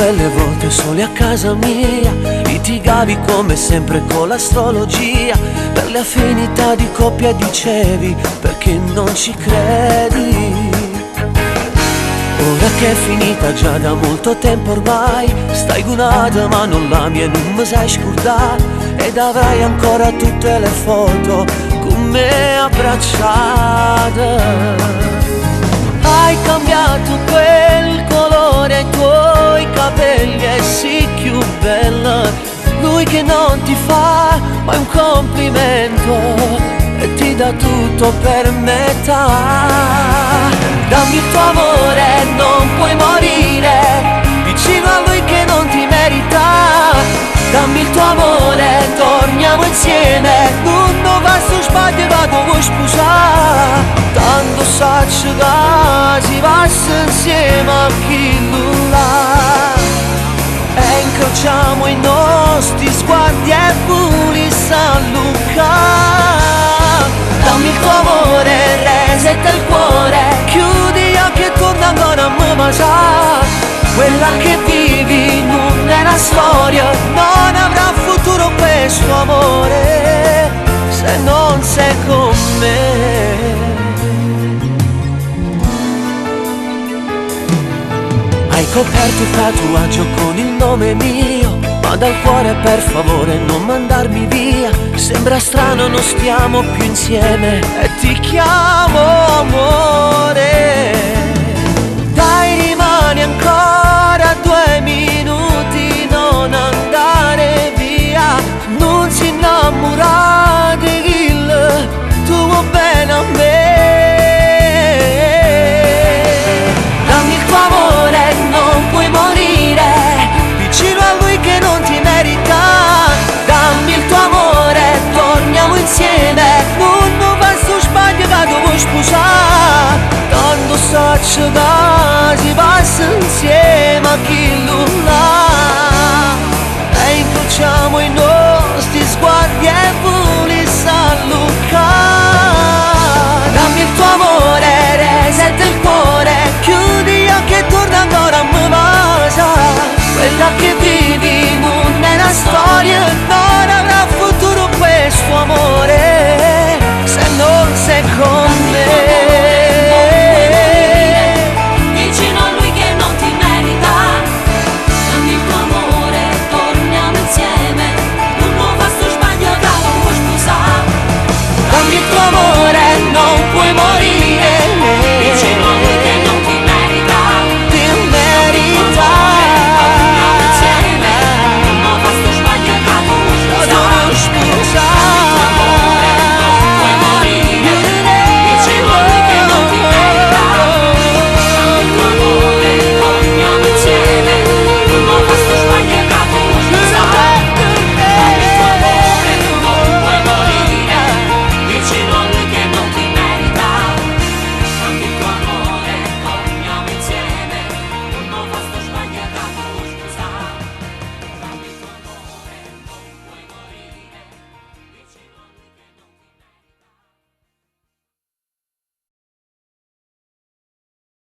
quelle volte soli a casa mia, litigavi come sempre con l'astrologia. Per le affinità di coppia dicevi perché non ci credi. Ora che è finita già da molto tempo ormai, stai gunata ma non la mia, non mi sai scordare. Ed avrai ancora tutte le foto con me abbracciata. Hai cambiato quel colore ai tuoi capelli e sì più bella. Lui che non ti fa mai un complimento e ti dà tutto per metà. Dammi il tuo amore, non puoi morire vicino a lui che non ti merita. Dammi il tuo amore, torniamo insieme, non va su sbaglio, vado a sposare. Tanto saccio che si passa insieme a chi non l'ha. E incrociamo i nostri sguardi e puli San Luca. Dammi il tuo amore, resetta il cuore, chiudi gli occhi e torna ancora a me baciare. Quella che vivi non è una storia, non avrà futuro questo amore se non sei con me. Hai coperto il tatuaggio con il nome mio, ma dal cuore per favore non mandarmi via. Sembra strano non stiamo più insieme e ti chiamo amore. Dai rimani ancora 2 minuti, non andare via. Non si innamora di il tuo bene a me. Dammi il tuo amore, non puoi morire vicino a lui che non ti merita. Dammi il tuo amore, torniamo insieme, non va su sbaglio, vado a sposare. Tanto saccio che si passa insieme a chi non l'ha. E incrociamo i nostri sguardi e voli San Luca. Dammi il tuo amore, resetta il cuore, chiudi gli occhi e torna ancora a me basa. Quella che vivi